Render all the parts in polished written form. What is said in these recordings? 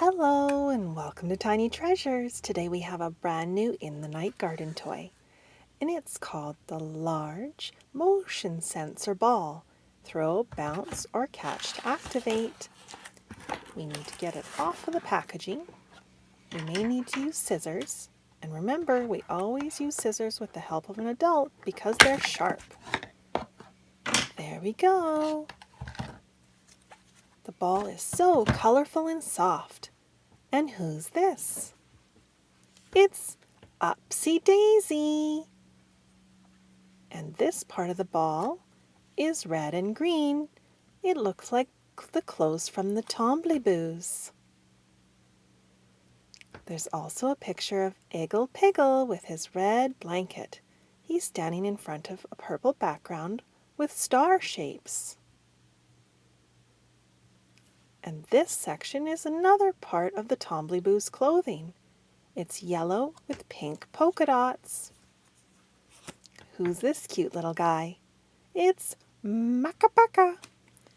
Hello and welcome to Tiny Treasures. Today we have a brand new in the night garden toy, and it's called the large motion sensor ball. Throw, bounce, or catch to activate. We need to get it off of the packaging. We may need to use scissors, and remember, we always use scissors with the help of an adult because they're sharp. There we go. The ball is so colorful and soft. And who's this? It's Upsy Daisy. And this part of the ball is red and green. It looks like the clothes from the Tombliboos. There's also a picture of Iggle Piggle with his red blanket. He's standing in front of a purple background with star shapes. And this section is another part of the Tombliboos' clothing. It's yellow with pink polka dots. Who's this cute little guy? It's Makapaka.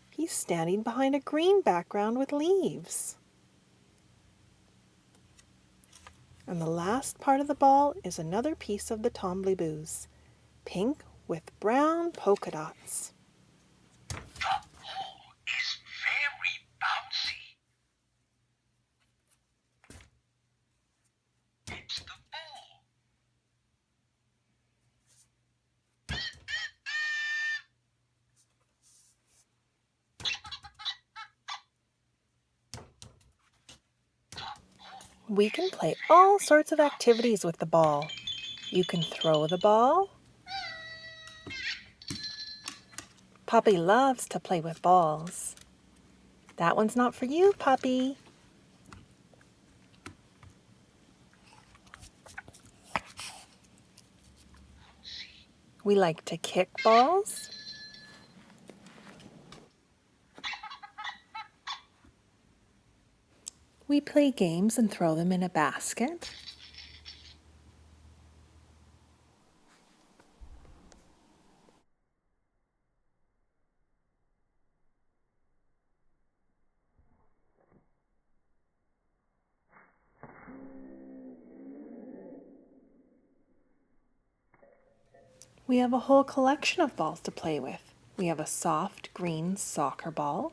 He's standing behind a green background with leaves. And the last part of the ball is another piece of the Tombliboos, pink with brown polka dots. The ball is very bouncy. It's the ball. We can play all sorts of activities with the ball. You can throw the ball. Puppy loves to play with balls. That one's not for you, Puppy. We like to kick balls. We play games and throw them in a basket. We have a whole collection of balls to play with. We have a soft green soccer ball.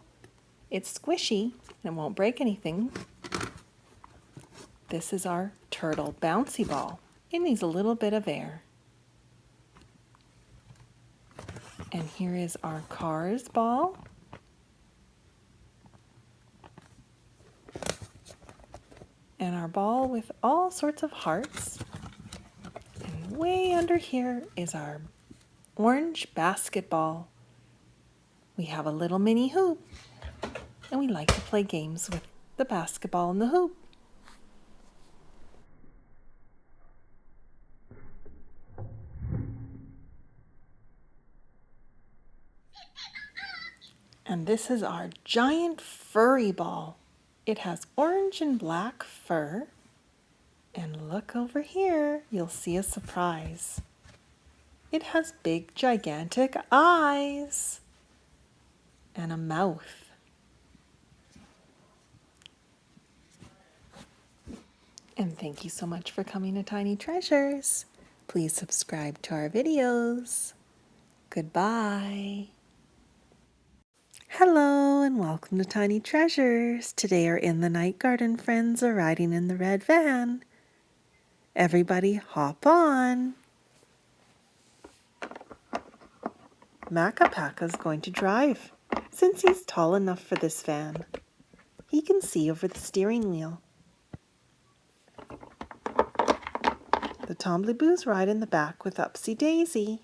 It's squishy and it won't break anything. This is our turtle bouncy ball. It needs a little bit of air. And here is our cars ball. And our ball with all sorts of hearts. And way under here is our orange basketball. We have a little mini hoop. And we like to play games with the basketball and the hoop. And this is our giant furry ball. It has orange and black fur. And look over here, you'll see a surprise. It has big, gigantic eyes and a mouth. And thank you so much for coming to Tiny Treasures. Please subscribe to our videos. Goodbye. Hello and welcome to Tiny Treasures. Today our In the Night Garden friends are riding in the red van. Everybody hop on. Makapaka's going to drive since he's tall enough for this van. He can see over the steering wheel. The Tombliboos ride in the back with Upsy Daisy.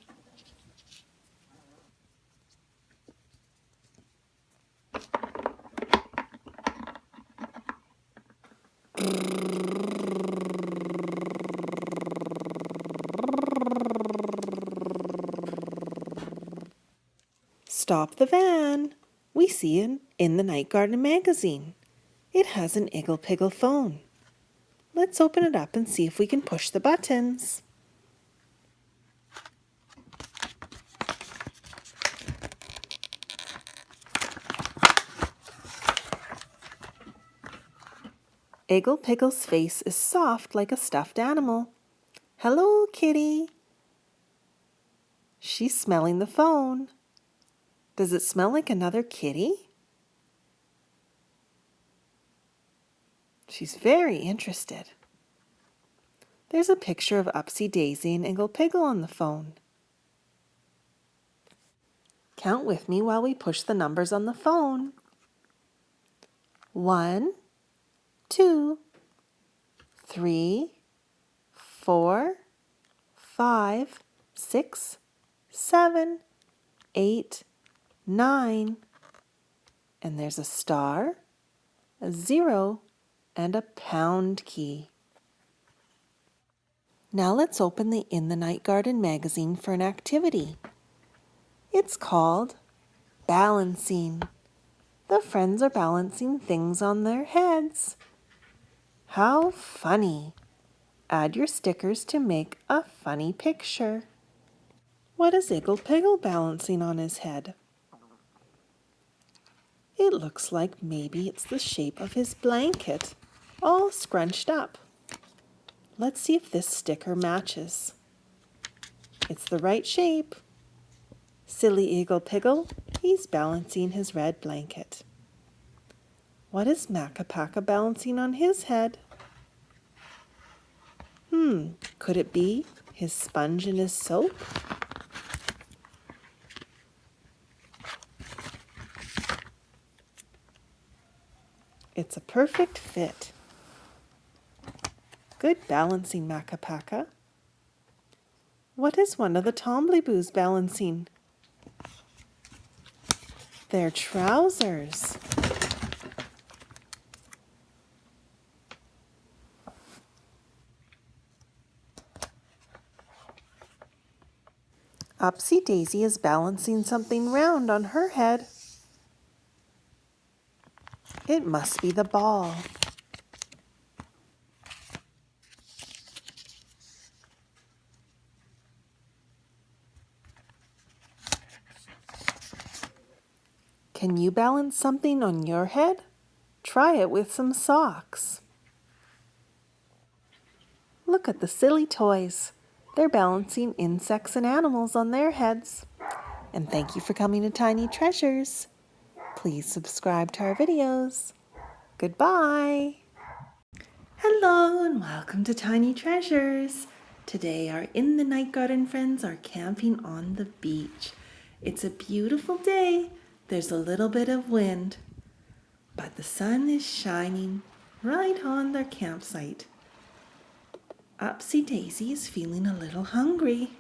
Stop the van. We see it in the Night Garden magazine. It has an Iggle Piggle phone. Let's open it up and see if we can push the buttons. Eggle Piggle's face is soft like a stuffed animal. Hello, kitty. She's smelling the phone. Does it smell like another kitty? She's very interested. There's a picture of Upsy Daisy and Eggle Piggle on the phone. Count with me while we push the numbers on the phone. 1, 2, 3, 4, 5, 6, 7, 8, 9. And there's a star, a 0, and a pound key. Now let's open the In the Night Garden magazine for an activity. It's called Balancing. The friends are balancing things on their heads. How funny! Add your stickers to make a funny picture. What is Eggle Piggle balancing on his head? It looks like maybe it's the shape of his blanket, all scrunched up. Let's see if this sticker matches. It's the right shape. Silly Eggle Piggle, he's balancing his red blanket. What is Makka Pakka balancing on his head? Could it be his sponge and his soap? It's a perfect fit. Good balancing, Makka Pakka. What is one of the Tombliboos balancing? Their trousers. Upsy Daisy is balancing something round on her head. It must be the ball. Can you balance something on your head? Try it with some socks. Look at the silly toys. They're balancing insects and animals on their heads. And thank you for coming to Tiny Treasures. Please subscribe to our videos. Goodbye. Hello and welcome to Tiny Treasures. Today our In the Night Garden friends are camping on the beach. It's a beautiful day. There's a little bit of wind, but the sun is shining right on their campsite. Upsy Daisy is feeling a little hungry.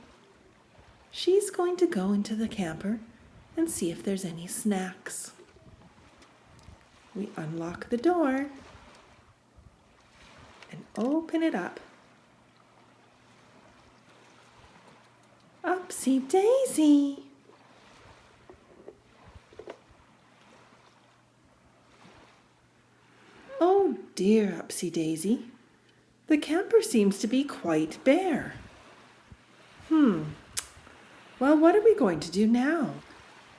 She's going to go into the camper and see if there's any snacks. We unlock the door and open it up. Upsy Daisy! Oh dear, Upsy Daisy. The camper seems to be quite bare. Well, what are we going to do now?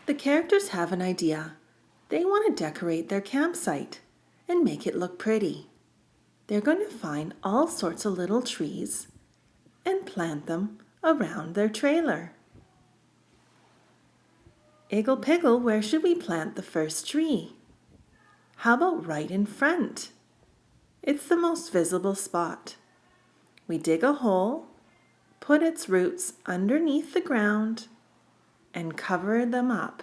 The characters have an idea. They want to decorate their campsite and make it look pretty. They're going to find all sorts of little trees and plant them around their trailer. Eggle Piggle, where should we plant the first tree? How about right in front? It's the most visible spot. We dig a hole, put its roots underneath the ground, and cover them up.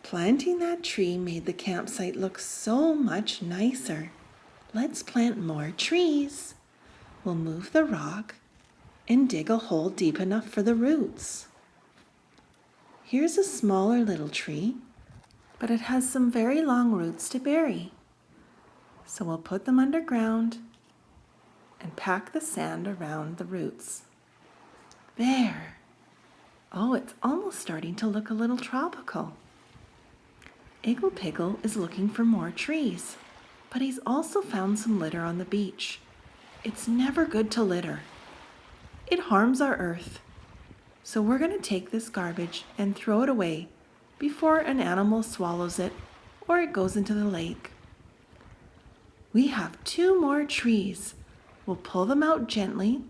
Planting that tree made the campsite look so much nicer. Let's plant more trees. We'll move the rock and dig a hole deep enough for the roots. Here's a smaller little tree, but it has some very long roots to bury. So we'll put them underground and pack the sand around the roots. There. Oh, it's almost starting to look a little tropical. Eggle Piggle is looking for more trees, but he's also found some litter on the beach. It's never good to litter. It harms our earth. So we're going to take this garbage and throw it away before an animal swallows it or it goes into the lake. We have 2 more trees. We'll pull them out gently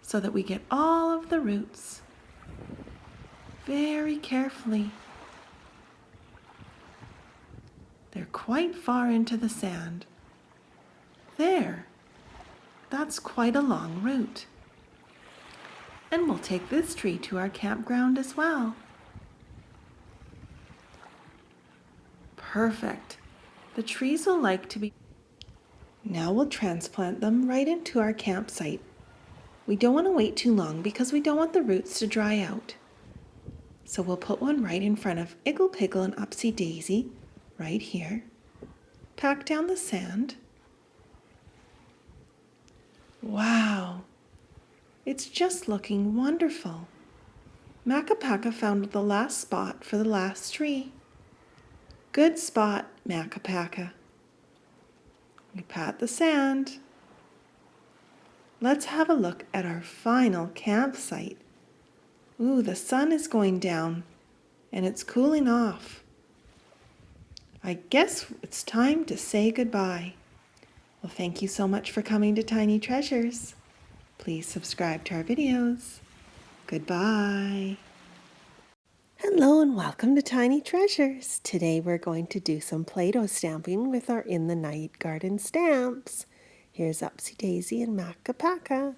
so that we get all of the roots. Very carefully. They're quite far into the sand. There, that's quite a long root. And we'll take this tree to our campground as well. Perfect. The trees will like to be... Now we'll transplant them right into our campsite. We don't want to wait too long because we don't want the roots to dry out. So we'll put one right in front of Iggle Piggle and Upsy Daisy, right here. Pack down the sand. Wow, it's just looking wonderful. Makapaka found the last spot for the last tree. Good spot, Makapaka. We pat the sand. Let's have a look at our final campsite. Ooh, the sun is going down and it's cooling off. I guess it's time to say goodbye. Well, thank you so much for coming to Tiny Treasures. Please subscribe to our videos. Goodbye. Hello and welcome to Tiny Treasures. Today we're going to do some Play-Doh stamping with our In the Night Garden stamps. Here's Upsy Daisy and Makapaka.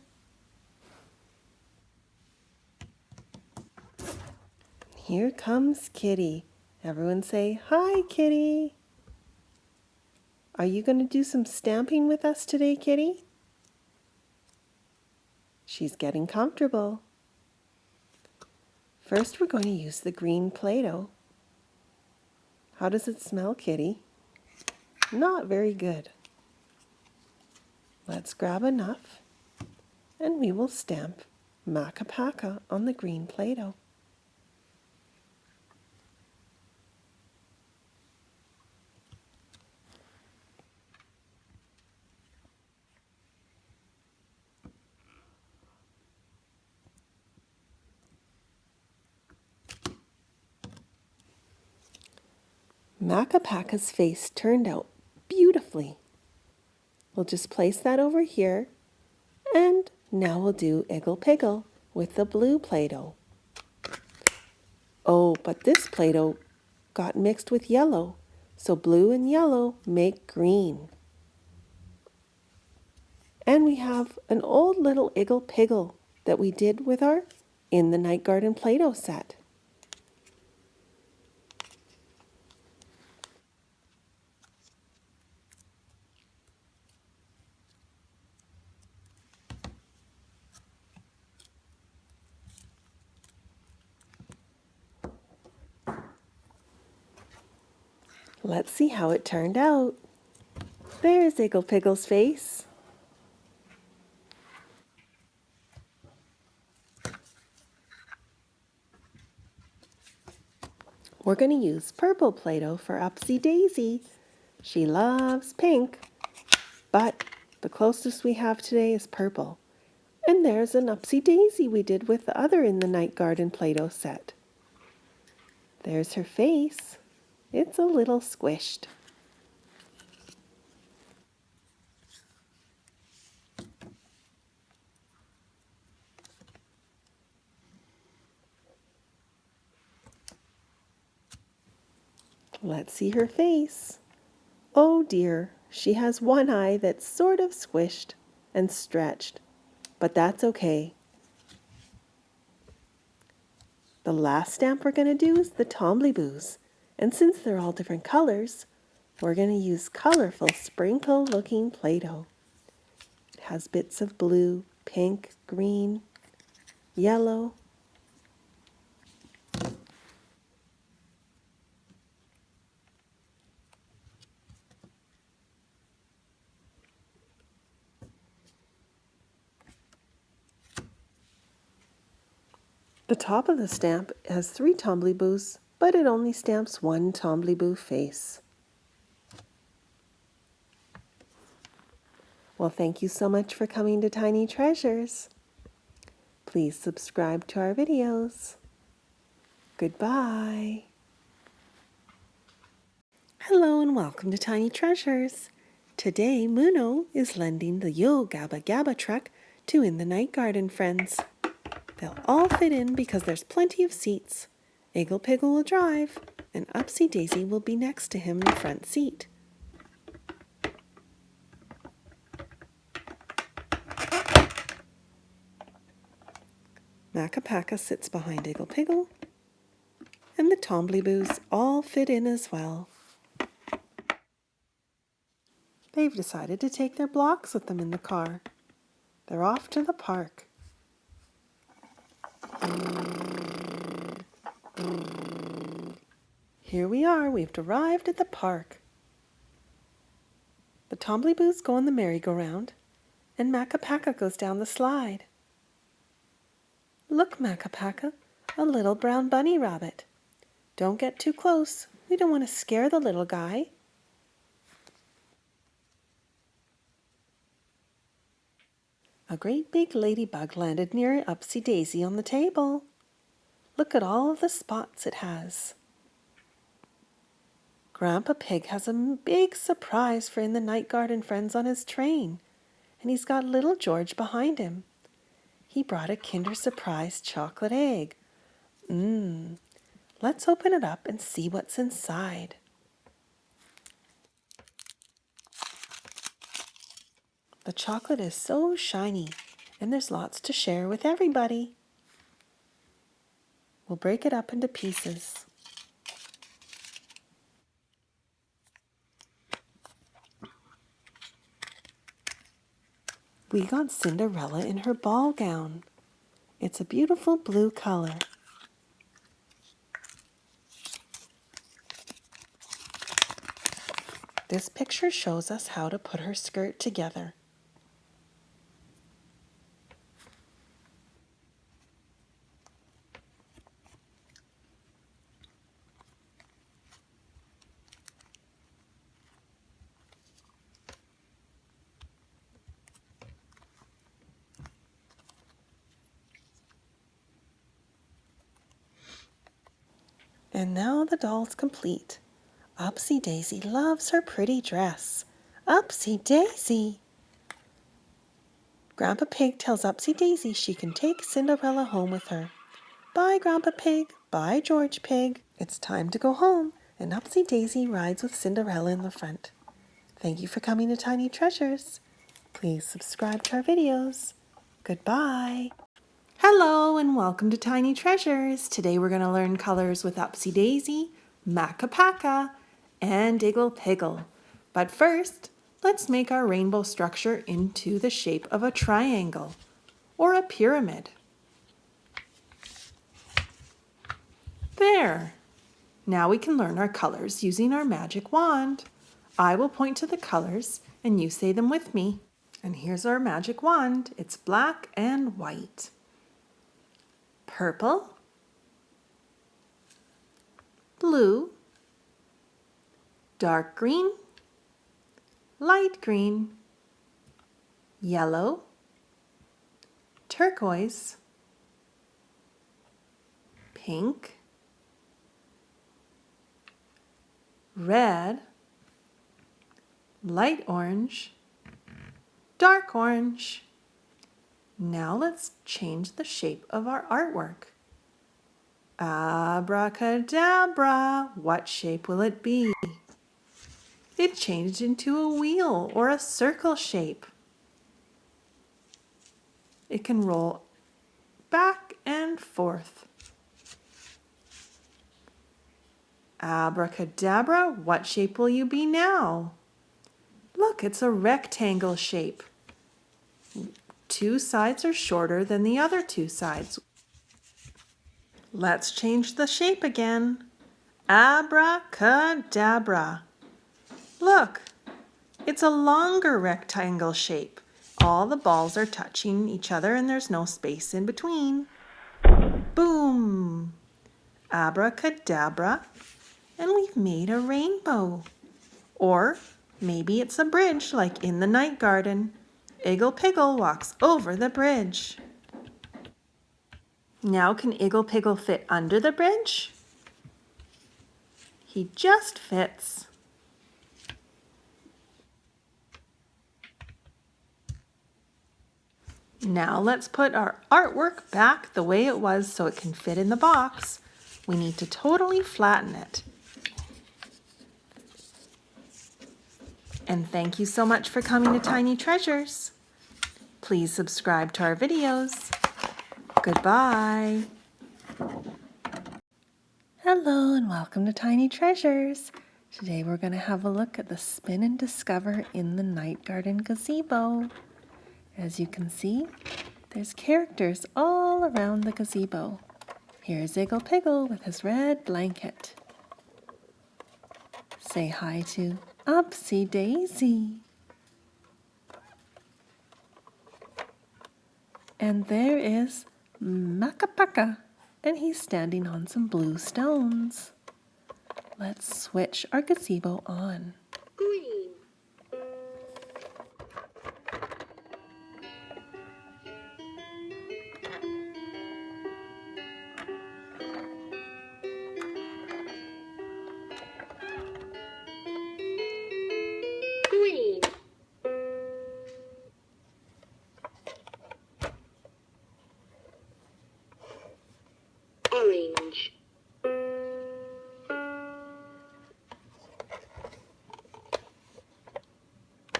Here comes Kitty. Everyone say, hi, Kitty. Are you going to do some stamping with us today, Kitty? She's getting comfortable. First, we're going to use the green Play-Doh. How does it smell, Kitty? Not very good. Let's grab enough, and we will stamp Makapaka on the green Play-Doh. Makapaka's face turned out beautifully. We'll just place that over here, and now we'll do Iggle Piggle with the blue Play-Doh. Oh, but this Play-Doh got mixed with yellow, so blue and yellow make green. And we have an old little Iggle Piggle that we did with our In the Night Garden Play-Doh set. Let's see how it turned out. There's Iggle Piggle's face. We're going to use purple Play-Doh for Upsy Daisy. She loves pink, but the closest we have today is purple. And there's an Upsy Daisy we did with the other In the Night Garden Play-Doh set. There's her face. It's a little squished. Let's see her face. Oh dear, she has one eye that's sort of squished and stretched, but that's okay. The last stamp we're going to do is the Tombliboos, and since they're all different colors, we're going to use colorful sprinkle looking Play-Doh. It has bits of blue, pink, green, yellow. The top of the stamp has 3 Tombliboos, but it only stamps 1 Tombliboo face. Well, thank you so much for coming to Tiny Treasures. Please subscribe to our videos. Goodbye. Hello and welcome to Tiny Treasures. Today, Muno is lending the Yo Gabba Gabba truck to In the Night Garden friends. They'll all fit in because there's plenty of seats. Iggle Piggle will drive, and Upsy Daisy will be next to him in the front seat. Makapaka sits behind Iggle Piggle, and the Tombliboos all fit in as well. They've decided to take their blocks with them in the car. They're off to the park. Here we are, we've arrived at the park. The Tombliboos go on the merry-go-round, and Makapaka goes down the slide. Look, Makapaka, a little brown bunny rabbit. Don't get too close. We don't want to scare the little guy. A great big ladybug landed near Upsy Daisy on the table. Look at all of the spots it has. Grandpa Pig has a big surprise for In the Night Garden friends on his train, and he's got little George behind him. He brought a Kinder Surprise chocolate egg. Let's open it up and see what's inside. The chocolate is so shiny, and there's lots to share with everybody. We'll break it up into pieces. We got Cinderella in her ball gown. It's a beautiful blue color. This picture shows us how to put her skirt together. And now the doll's complete. Upsy Daisy loves her pretty dress. Upsy Daisy! Grandpa Pig tells Upsy Daisy she can take Cinderella home with her. Bye, Grandpa Pig. Bye, George Pig. It's time to go home, and Upsy Daisy rides with Cinderella in the front. Thank you for coming to Tiny Treasures. Please subscribe to our videos. Goodbye. Hello and welcome to Tiny Treasures. Today we're going to learn colors with Upsy Daisy, Makapaka, and Iggle Piggle. But first, let's make our rainbow structure into the shape of a triangle or a pyramid. There! Now we can learn our colors using our magic wand. I will point to the colors and you say them with me. And here's our magic wand. It's black and white. Purple, blue, dark green, light green, yellow, turquoise, pink, red, light orange, dark orange. Now let's change the shape of our artwork. Abracadabra, what shape will it be? It changed into a wheel or a circle shape. It can roll back and forth. Abracadabra, what shape will you be now? Look, it's a rectangle shape. Two sides are shorter than the other two sides. Let's change the shape again. Abracadabra. Look, it's a longer rectangle shape. All the balls are touching each other and there's no space in between. Boom! Abracadabra. And we've made a rainbow. Or maybe it's a bridge like in the night garden. Iggle Piggle walks over the bridge. Now can Iggle Piggle fit under the bridge? He just fits. Now let's put our artwork back the way it was so it can fit in the box. We need to totally flatten it. And thank you so much for coming to Tiny Treasures. Please subscribe to our videos. Goodbye. Hello and welcome to Tiny Treasures. Today we're going to have a look at the Spin and Discover in the Night Garden gazebo. As you can see, there's characters all around the gazebo. Here's Iggle Piggle with his red blanket. Say hi to Upsy Daisy. And there is Makapaka, and he's standing on some blue stones. Let's switch our gazebo on. Green, green, orange,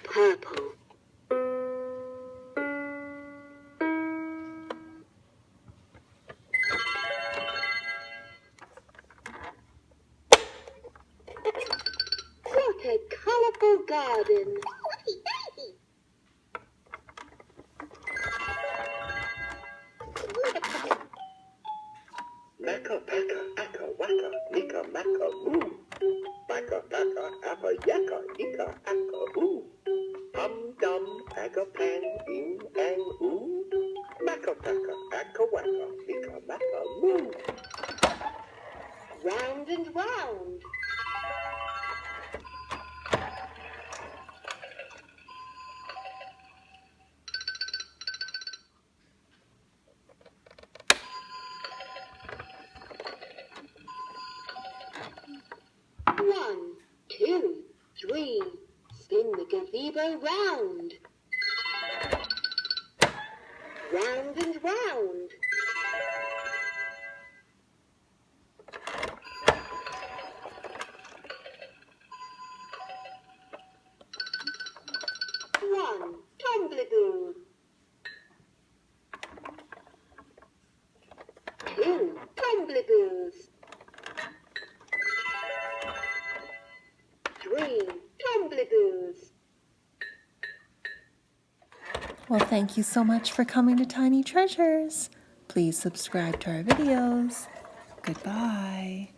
purple, what a colourful garden! Macka packa, acka wacka, nicka macka moo. Backa packa, appa yakka, nicka acka oo. Hum dum, acka pan, in and oo. Macka packa, acka wacka, nicka macka moo. Round and round, one, two, three, spin the gazebo round, round and round. One, tumbleboo. Two, tumbleboos. Three, tumbleboos. Well, thank you so much for coming to Tiny Treasures. Please subscribe to our videos. Goodbye.